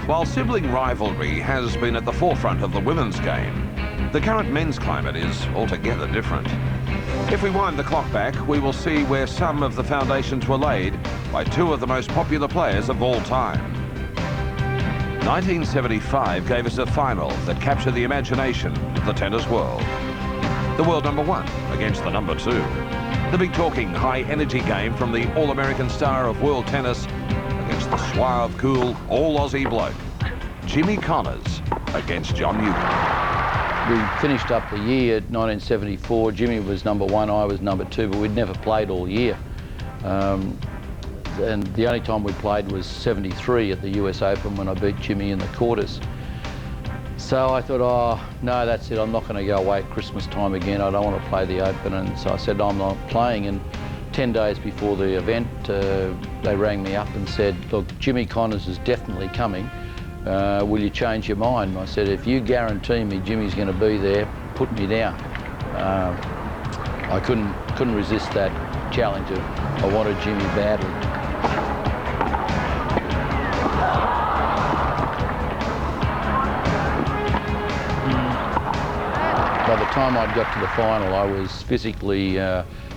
While sibling rivalry has been at the forefront of the women's game, the current men's climate is altogether different. If we wind the clock back, we will see where some of the foundations were laid by two of the most popular players of all time. 1975 gave us a final that captured the imagination of the tennis world. The world number one against the number two. The big talking, high-energy game from the All-American star of world tennis against the suave, cool, all-Aussie bloke. Jimmy Connors against John Newcombe. We finished up the year 1974. Jimmy was number one, I was number two, but we'd never played all year. And the only time we played was 73 at the US Open when I beat Jimmy in the quarters. So I thought, oh, no, that's it. I'm not going to go away at Christmas time again. I don't want to play the Open. And so I said, I'm not playing. And 10 days before the event, they rang me up and said, look, Jimmy Connors is definitely coming. Will you change your mind? And I said, if you guarantee me Jimmy's going to be there, put me down. I couldn't resist that challenge of I wanted Jimmy badly. By the time I'd got to the final, I was physically,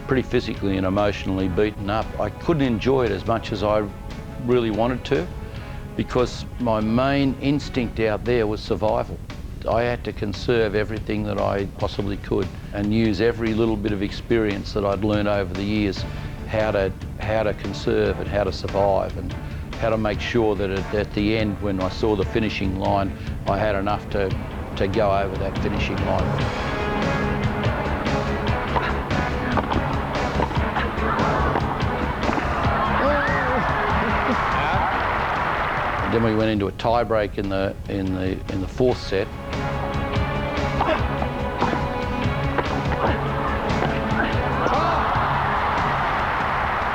pretty physically and emotionally beaten up. I couldn't enjoy it as much as I really wanted to, because my main instinct out there was survival. I had to conserve everything that I possibly could and use every little bit of experience that I'd learned over the years, how to conserve and how to survive and how to make sure that at the end, when I saw the finishing line, I had enough to go over that finishing line. Then we went into a tie break in the fourth set.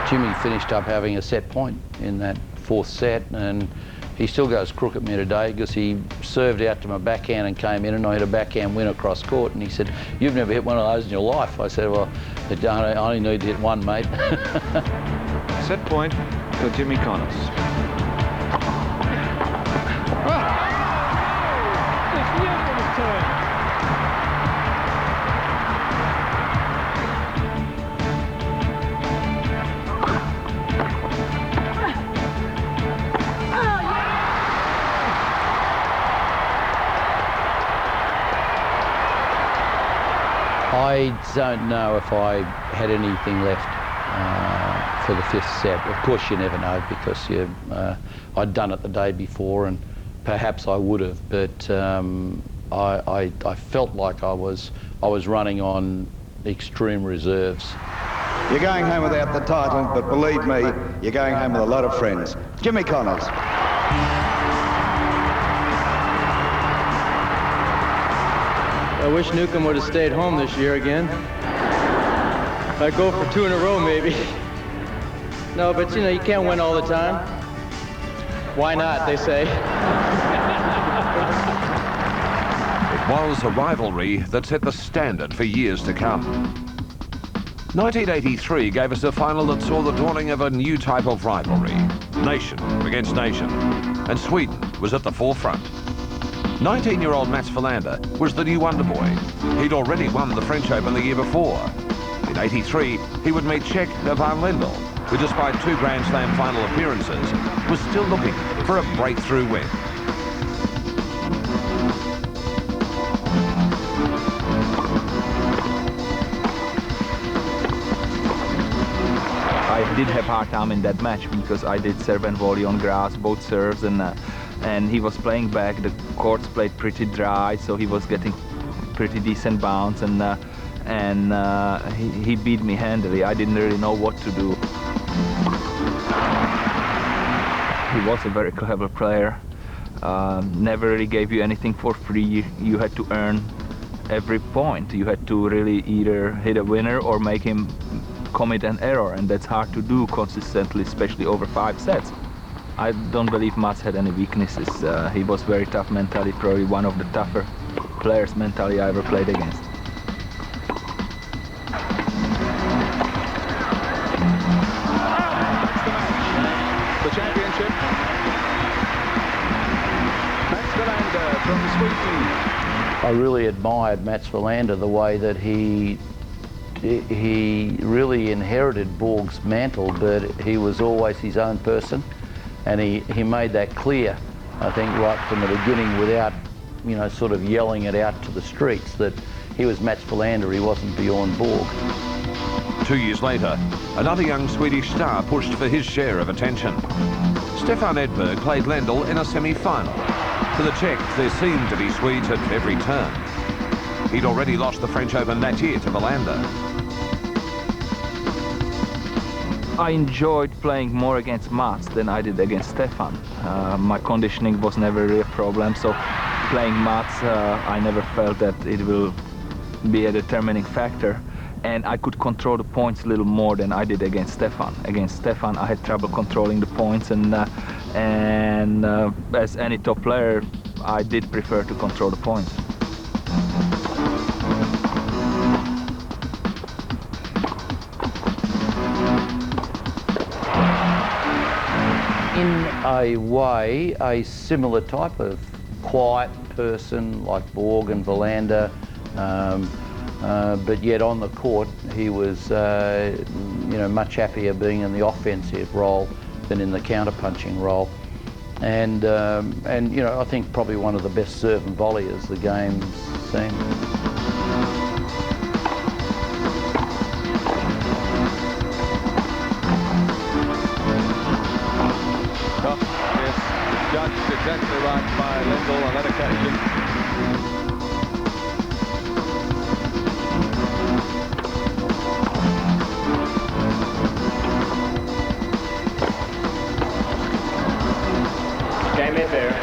Jimmy finished up having a set point in that fourth set, and he still goes crook at me today because he served out to my backhand and came in and I hit a backhand win across court, and he said, "You've never hit one of those in your life." I said, "Well, I only need to hit one, mate." Set point for Jimmy Connors. I don't know if I had anything left for the fifth set. Of course, you never know because I'd done it the day before, and perhaps I would have. But I felt like I was running on extreme reserves. You're going home without the title, but believe me, you're going home with a lot of friends. Jimmy Connors. I wish Newcombe would have stayed home this year again. I'd go for 2 in a row, maybe. No, but you know, you can't win all the time. Why not, they say. It was a rivalry that set the standard for years to come. 1983 gave us a final that saw the dawning of a new type of rivalry. Nation against nation. And Sweden was at the forefront. 19-year-old Mats Wilander was the new wonder boy. He'd already won the French Open the year before. In '83, he would meet Czech Van Lendl, who despite 2 Grand Slam final appearances, was still looking for a breakthrough win. I did have a hard time in that match because I did serve and volley on grass, both serves, and he was playing back. The courts played pretty dry, so he was getting pretty decent bounce, and he beat me handily. I didn't really know what to do. He was a very clever player. Never really gave you anything for free. You had to earn every point. You had to really either hit a winner or make him commit an error, and that's hard to do consistently, especially over 5 sets. I don't believe Mats had any weaknesses. He was very tough mentally, probably one of the tougher players mentally I ever played against. The championship. I really admired Mats Wilander, the way that he really inherited Borg's mantle, but he was always his own person, and he made that clear, I think, right from the beginning, without, you know, sort of yelling it out to the streets, that he was Mats Wilander, he wasn't Bjorn Borg. 2 years later, another young Swedish star pushed for his share of attention. Stefan Edberg played Lendl in a semi-final. For the Czech, there seemed to be Swedes at every turn. He'd already lost the French Open that year to Wilander. I enjoyed playing more against Mats than I did against Stefan. My conditioning was never really a problem, so playing Mats, I never felt that it will be a determining factor. And I could control the points a little more than I did against Stefan. Against Stefan, I had trouble controlling the points, and as any top player, I did prefer to control the points. In a way, a similar type of quiet person like Borg and Wilander, but yet on the court he was, you know, much happier being in the offensive role than in the counter-punching role. And you know, I think probably one of the best serve and volleyers the game's seen. Judged exactly right by Lendl on that occasion. Game in there.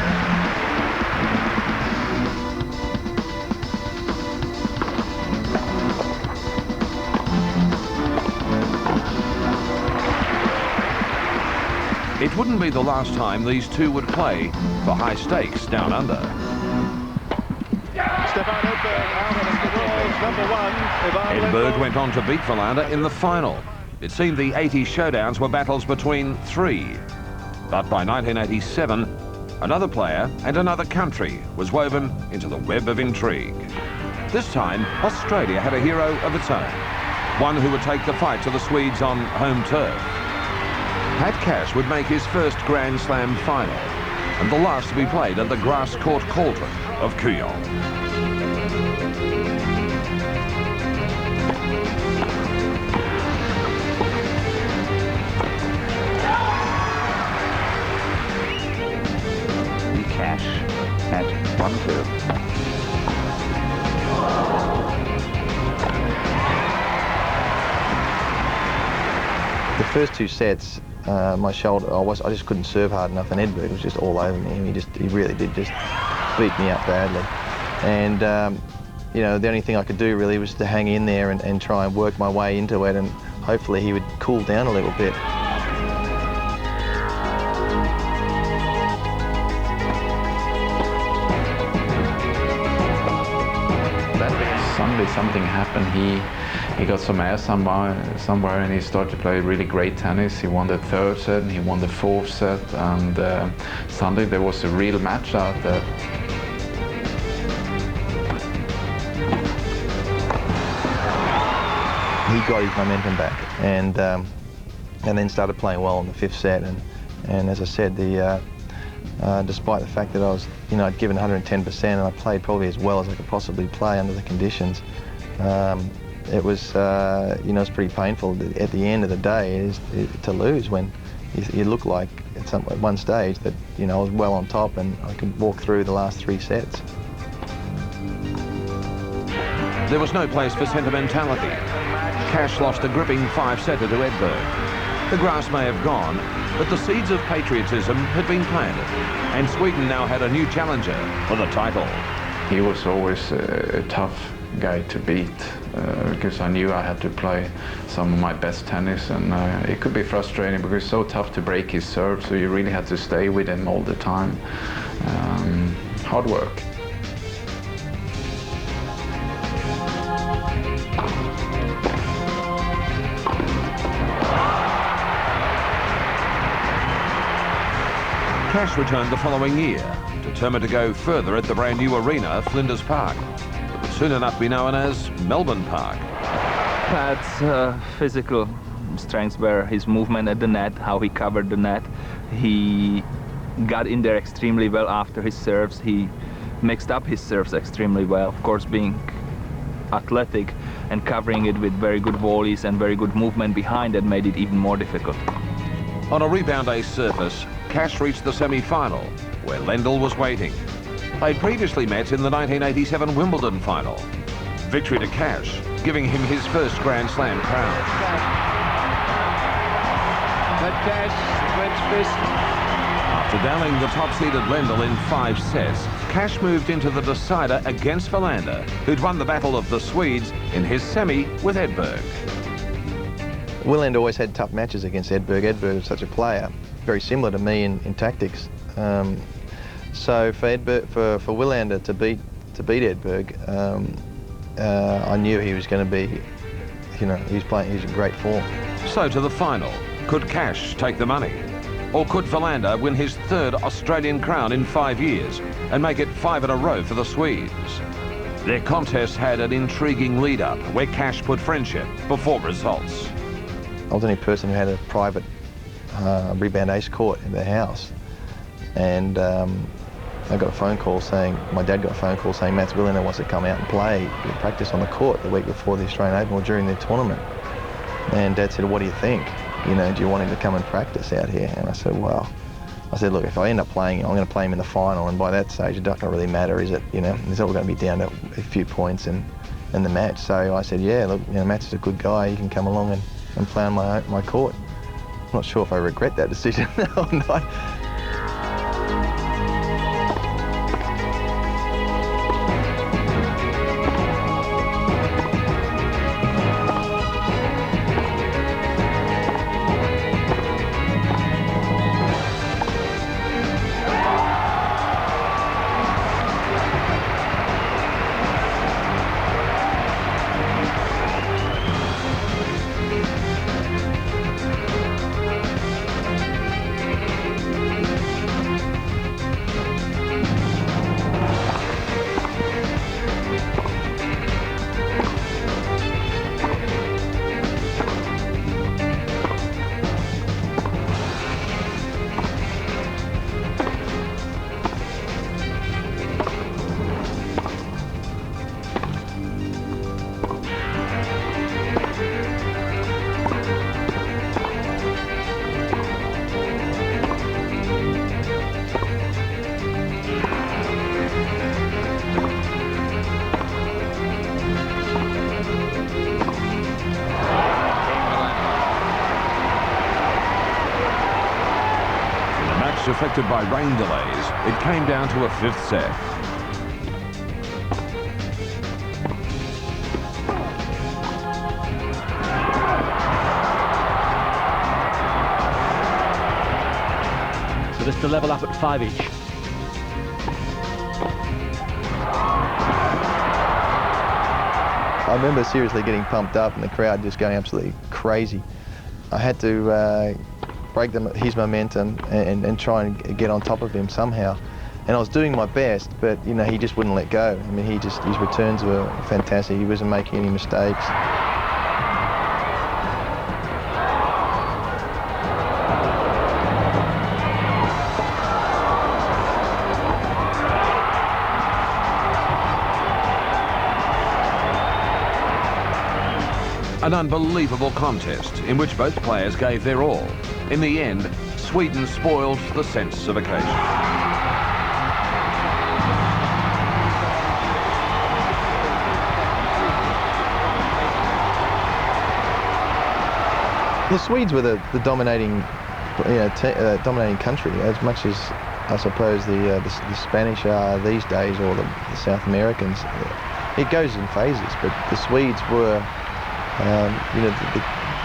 It wouldn't be the last time these two would play for high stakes down under. Stefan Edberg out as the world's #1. Edberg went on to beat Wilander in the final. It seemed the 80 showdowns were battles between three. But by 1987, another player and another country was woven into the web of intrigue. This time, Australia had a hero of its own, one who would take the fight to the Swedes on home turf. Pat Cash would make his first Grand Slam final, and the last to be played at the grass court cauldron of Kuyong. Cash at 1-2. The first two sets, my shoulder, I just couldn't serve hard enough, and Edberg was just all over me. He really did just beat me up badly. And you know, the only thing I could do really was to hang in there and try and work my way into it, and hopefully he would cool down a little bit. Sunday something happened. He got some air somewhere and he started to play really great tennis. He won the third set and he won the fourth set, and Sunday there was a real match out there. He got his momentum back and then started playing well in the fifth set, and as I said, despite the fact that I was, you know, I'd given 110% and I played probably as well as I could possibly play under the conditions, it was, you know, it's pretty painful at the end of the day to lose when you look like at one stage that, you know, I was well on top and I could walk through the last three sets. There was no place for sentimentality. Cash lost a gripping 5-setter to Edberg. The grass may have gone, but the seeds of patriotism had been planted, and Sweden now had a new challenger for the title. He was always a tough guy to beat because I knew I had to play some of my best tennis, and it could be frustrating because it's so tough to break his serve, so you really had to stay with him all the time. Hard work. Cash returned the following year, determined to go further at the brand new arena, Flinders Park. It would soon enough be known as Melbourne Park. Pat's physical strengths were his movement at the net, how he covered the net. He got in there extremely well after his serves. He mixed up his serves extremely well. Of course, being athletic and covering it with very good volleys and very good movement behind that made it even more difficult. On a rebound ace surface, Cash reached the semi-final, where Lendl was waiting. They'd previously met in the 1987 Wimbledon final. Victory to Cash, giving him his first Grand Slam crown. Cash went fist. After dallying the top-seeded Lendl in 5 sets, Cash moved into the decider against Wilander, who'd won the battle of the Swedes in his semi with Edberg. Wilander always had tough matches against Edberg. Edberg was such a player, very similar to me in tactics. So for Wilander to beat Edberg, I knew he was going to be, he was in great form. So to the final. Could Cash take the money? Or could Wilander win his 3rd Australian crown in 5 years and make it 5 in a row for the Swedes? Their contest had an intriguing lead-up where Cash put friendship before results. I was the only person who had a private rebound ace court in their house, and I got a phone call saying, my dad got a phone call saying Mats Wilander wants to come out and play practice on the court the week before the Australian Open or during the tournament. And Dad said, what do you think? Do you want him to come and practice out here? And I said, well, look, if I end up playing, I'm going to play him in the final, and by that stage it doesn't really matter, is it? It's all going to be down to a few points in the match. So I said, yeah, look, Mats is a good guy, he can come along and play on my court. I'm not sure if I regret that decision or not. Affected by rain delays, it came down to a 5th set. So this to level up at 5 each. I remember seriously getting pumped up and the crowd just going absolutely crazy. I had to break his momentum and try and get on top of him somehow. And I was doing my best, but he just wouldn't let go. I mean, his returns were fantastic. He wasn't making any mistakes. An unbelievable contest in which both players gave their all. In the end, Sweden spoiled the sense of occasion. The Swedes were the dominating, dominating country, as much as I suppose the Spanish are these days, or the South Americans. It goes in phases, but the Swedes were,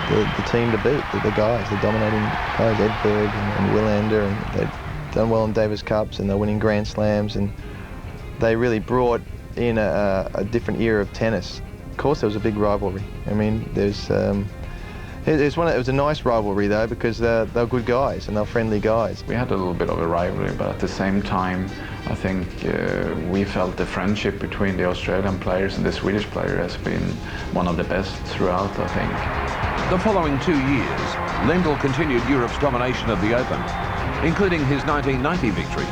the team to beat, the guys, the dominating guys, Edberg and Wilander, and they'd done well in Davis Cups and they're winning Grand Slams, and they really brought in a different era of tennis. Of course, there was a big rivalry. I mean, there's It was a nice rivalry though, because they were good guys and they were friendly guys. We had a little bit of a rivalry, but at the same time, I think we felt the friendship between the Australian players and the Swedish player has been one of the best throughout, I think. The following 2 years, Lendl continued Europe's domination of the Open, including his 1990 victory,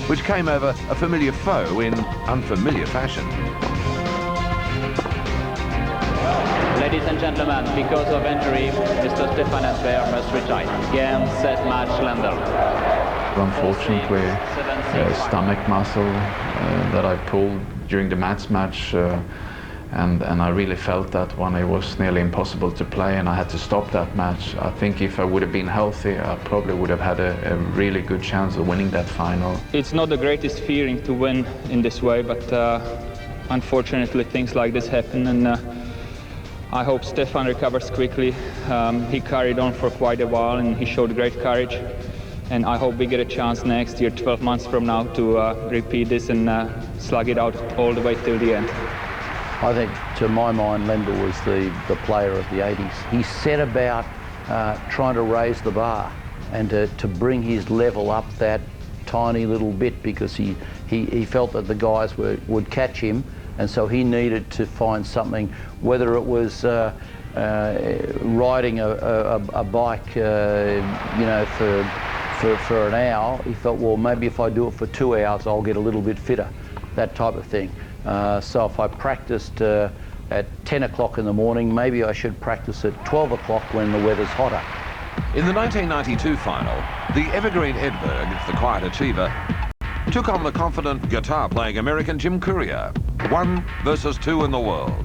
which came over a familiar foe in unfamiliar fashion. Ladies and gentlemen, because of injury, Mr. Stefan Edberg must retire. Game, set, match, Lendl. Unfortunately, stomach muscle that I pulled during the match, and I really felt that one. It was nearly impossible to play, and I had to stop that match. I think if I would have been healthy, I probably would have had a really good chance of winning that final. It's not the greatest feeling to win in this way, but unfortunately things like this happen, and I hope Stefan recovers quickly. He carried on for quite a while and he showed great courage. And I hope we get a chance next year, 12 months from now, to repeat this and slug it out all the way till the end. I think, to my mind, Lendl was the player of the 80s. He set about trying to raise the bar and to bring his level up that tiny little bit, because he felt that the guys would catch him. And so he needed to find something, whether it was riding a bike, you know, for an hour. He felt, well, maybe if I do it for 2 hours, I'll get a little bit fitter, that type of thing. So if I practiced at 10 o'clock in the morning, maybe I should practice at 12 o'clock when the weather's hotter. In the 1992 final, the evergreen Edberg, the quiet achiever, took on the confident guitar-playing American Jim Courier. 1 versus 2 in the world.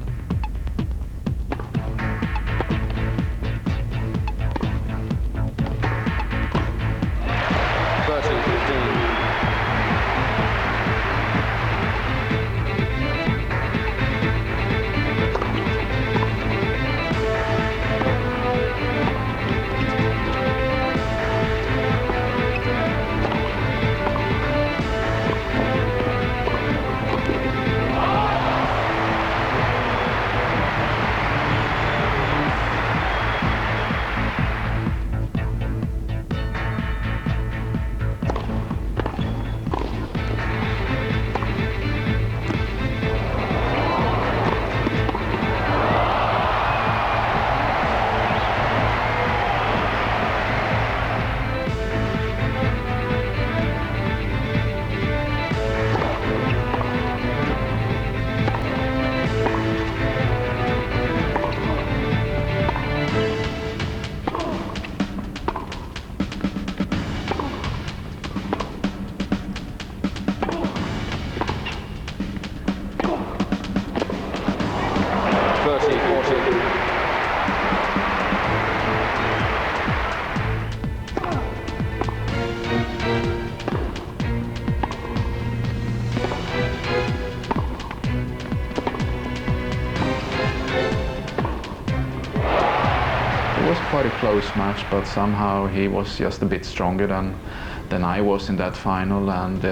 Quite a close match, but somehow he was just a bit stronger than I was in that final, and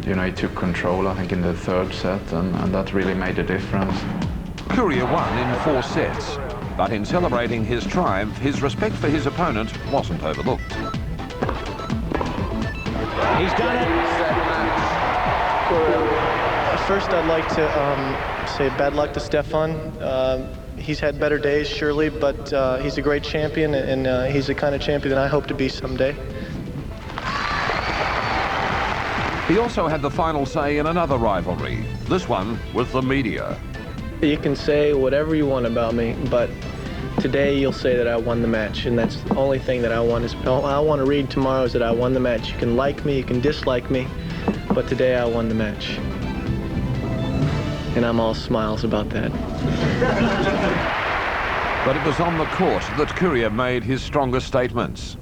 you know, he took control, I think, in the 3rd set, and that really made a difference. Courier won in 4 sets, but in celebrating his triumph, his respect for his opponent wasn't overlooked. He's done it. First, I'd like to say bad luck to Stefan. He's had better days, surely, but he's a great champion, and he's the kind of champion that I hope to be someday. He also had the final say in another rivalry, this one with the media. You can say whatever you want about me, but today you'll say that I won the match, and that's the only thing that I want. All I want to read tomorrow is that I won the match. You can like me, you can dislike me, but today I won the match. And I'm all smiles about that. But it was on the court that Courier made his strongest statements.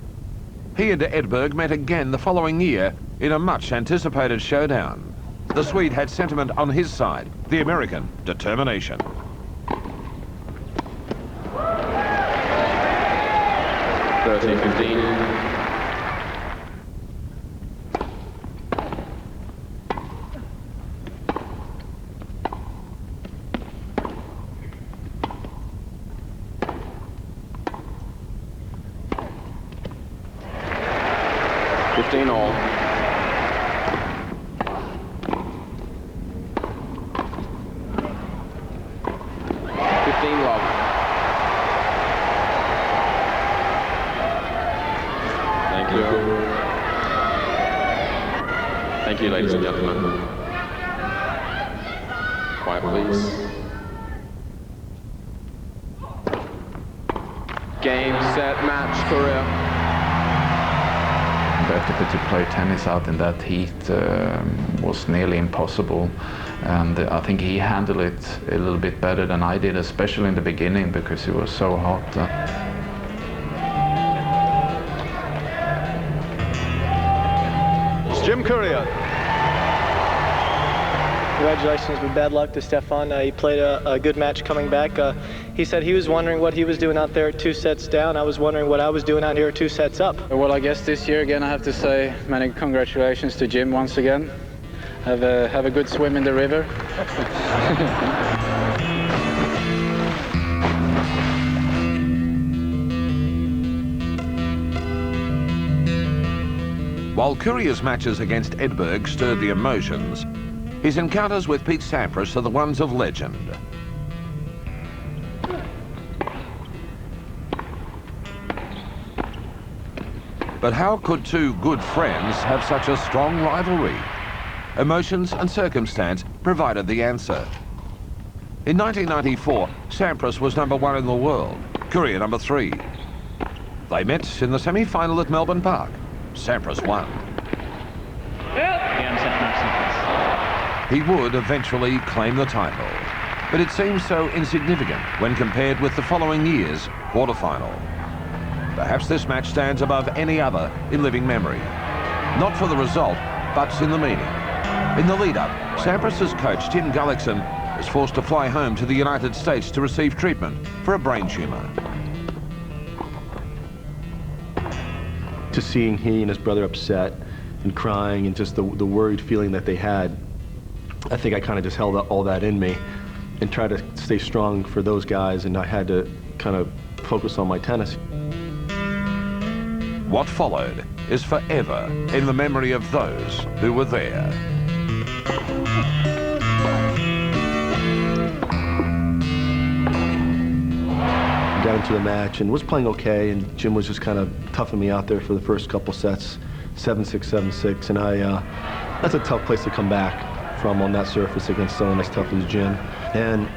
He and Edberg met again the following year in a much-anticipated showdown. The Swede had sentiment on his side, the American, determination. 15 all. Thank you, ladies and gentlemen. Quiet, please. Game, set, match, Korea. To play tennis out in that heat was nearly impossible, and I think he handled it a little bit better than I did, especially in the beginning because it was so hot. Jim Courier. Congratulations, but bad luck to Stefan. He played a good match coming back. He said he was wondering what he was doing out there 2 sets down. I was wondering what I was doing out here 2 sets up. Well, I guess this year again I have to say many congratulations to Jim once again. Have a good swim in the river. While Courier's matches against Edberg stirred the emotions, his encounters with Pete Sampras are the ones of legend. But how could two good friends have such a strong rivalry? Emotions and circumstance provided the answer. In 1994, Sampras was #1 in the world, Courier #3. They met in the semi-final at Melbourne Park. Sampras won. He would eventually claim the title, but it seems so insignificant when compared with the following year's quarterfinal. Perhaps this match stands above any other in living memory. Not for the result, but in the meaning. In the lead-up, Sampras' coach Tim Gullickson was forced to fly home to the United States to receive treatment for a brain tumor. Just seeing he and his brother upset and crying and just the worried feeling that they had, I think I kind of just held all that in me and tried to stay strong for those guys, and I had to kind of focus on my tennis. What followed is forever in the memory of those who were there. Got into the match and was playing okay, and Jim was just kind of toughing me out there for the first couple sets, 7-6, 7-6, and that's a tough place to come back from on that surface against someone as tough as Jim. And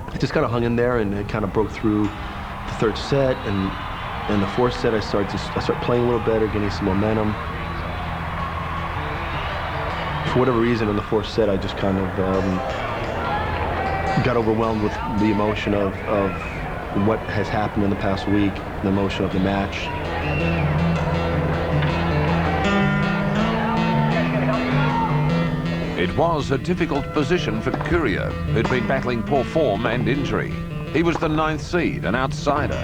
I just kind of hung in there, and it kind of broke through the third set, and in the fourth set I started playing a little better, getting some momentum. For whatever reason, in the fourth set I just kind of got overwhelmed with the emotion of what has happened in the past week, the emotion of the match. It was a difficult position for Courier, who'd been battling poor form and injury. He was the 9th seed, an outsider.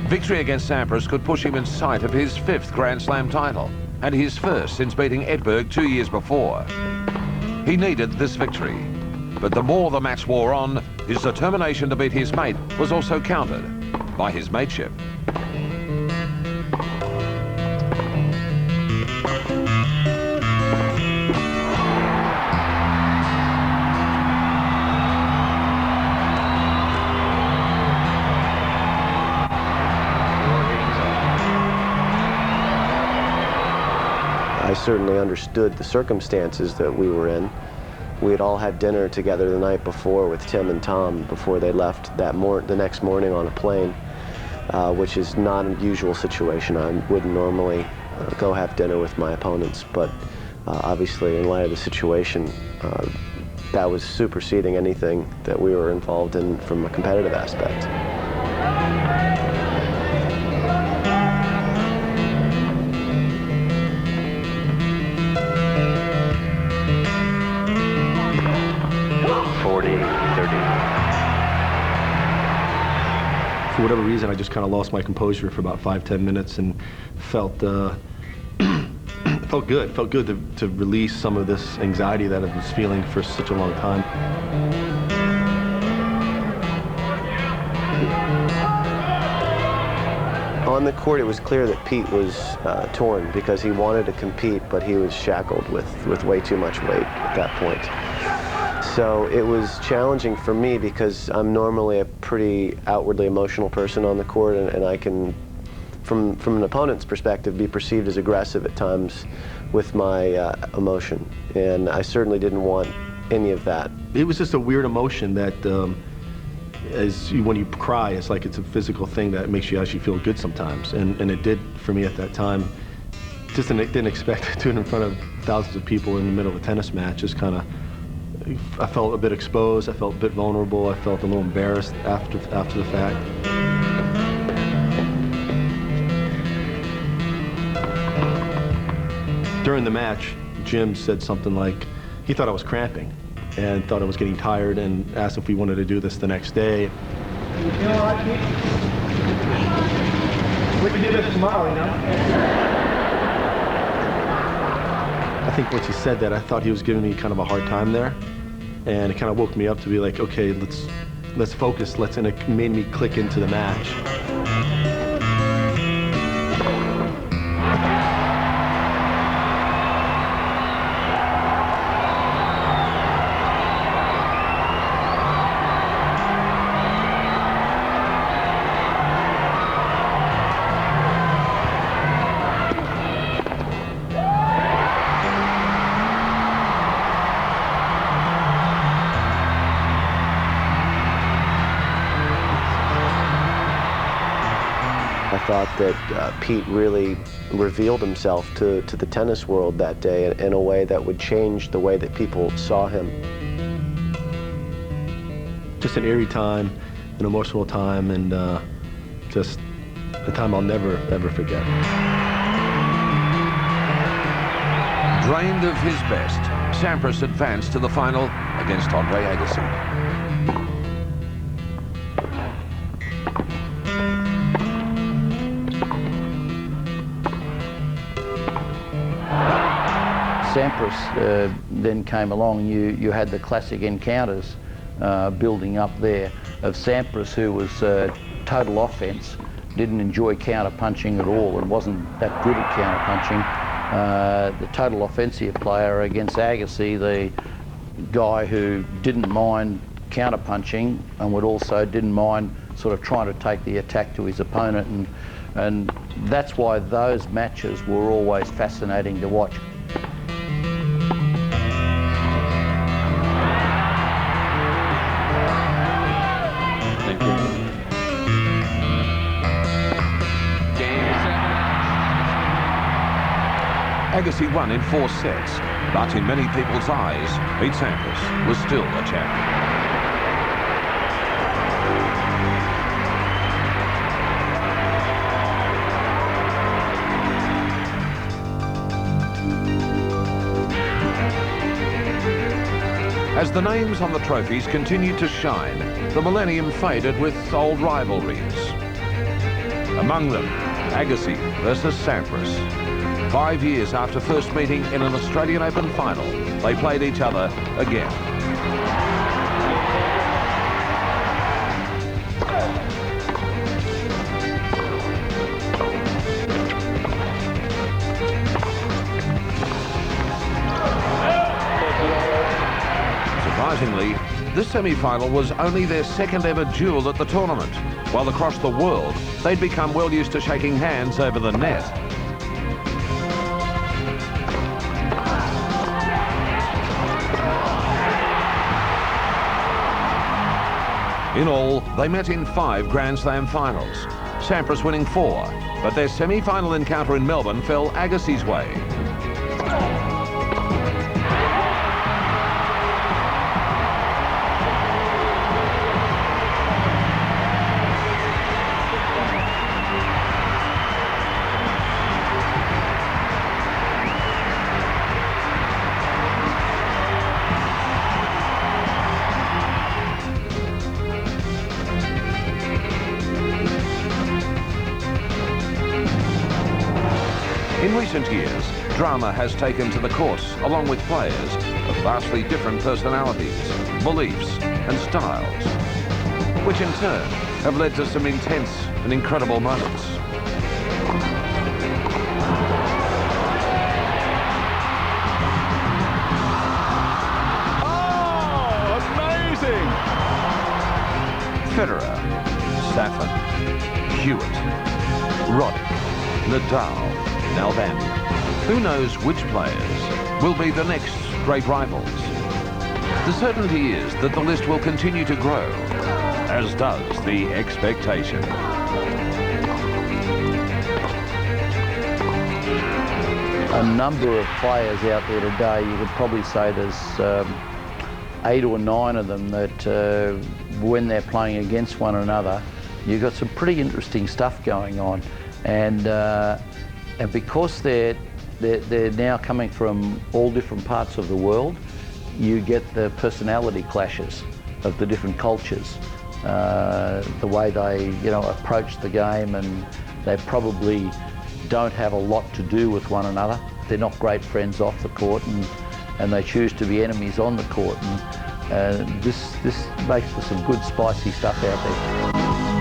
Victory against Sampras could push him in sight of his 5th Grand Slam title, and his first since beating Edberg 2 years before. He needed this victory, but the more the match wore on, his determination to beat his mate was also countered by his mateship. I certainly understood the circumstances that we were in. We had all had dinner together the night before with Tim and Tom before they left the next morning on a plane, which is not an usual situation. I wouldn't normally go have dinner with my opponents, but obviously in light of the situation, that was superseding anything that we were involved in from a competitive aspect. For whatever reason, I just kind of lost my composure for about 5-10 minutes and felt felt good. Felt good to release some of this anxiety that I was feeling for such a long time. On the court, it was clear that Pete was torn because he wanted to compete, but he was shackled with way too much weight at that point. So it was challenging for me because I'm normally a pretty outwardly emotional person on the court, and I can, from an opponent's perspective, be perceived as aggressive at times with my emotion, and I certainly didn't want any of that. It was just a weird emotion that when you cry, it's like it's a physical thing that makes you actually feel good sometimes, and it did for me at that time. Just didn't expect to do it in front of thousands of people in the middle of a tennis match. Just kind of, I felt a bit exposed, I felt a bit vulnerable, I felt a little embarrassed after the fact. During the match, Jim said something like, he thought I was cramping and thought I was getting tired and asked if we wanted to do this the next day. You know what, Pete? We can do this tomorrow, you know? I think once he said that, I thought he was giving me kind of a hard time there. And it kind of woke me up to be like, okay, let's focus, and it made me click into the match. I thought that Pete really revealed himself to the tennis world that day in a way that would change the way that people saw him. Just an eerie time, an emotional time, and just a time I'll never, ever forget. Drained of his best, Sampras advanced to the final against Andre Agassi. Sampras then came along. You had the classic encounters building up there of Sampras, who was total offense, didn't enjoy counter-punching at all and wasn't that good at counter-punching. The total offensive player against Agassi, the guy who didn't mind counter-punching and would also didn't mind sort of trying to take the attack to his opponent, and that's why those matches were always fascinating to watch. Agassi won in 4 sets, but in many people's eyes, Pete Sampras was still the champion. As the names on the trophies continued to shine, the millennium faded with old rivalries. Among them, Agassi versus Sampras. 5 years after first meeting in an Australian Open final, they played each other again. Surprisingly, this semi-final was only their second ever duel at the tournament, while across the world, they'd become well used to shaking hands over the net. In all, they met in 5 Grand Slam finals, Sampras winning 4, but their semi-final encounter in Melbourne fell Agassi's way. In recent years, drama has taken to the courts, along with players of vastly different personalities, beliefs and styles, which in turn have led to some intense and incredible moments. Federer, Safin, Hewitt, Roddick, Nadal, Nalbandian. Who knows which players will be the next great rivals? The certainty is that the list will continue to grow, as does the expectation. A number of players out there today, you could probably say there's 8 or 9 of them that when they're playing against one another, you've got some pretty interesting stuff going on. And because they're now coming from all different parts of the world, you get the personality clashes of the different cultures, the way they approach the game, and they probably don't have a lot to do with one another. They're not great friends off the court, and they choose to be enemies on the court. And this makes for some good spicy stuff out there.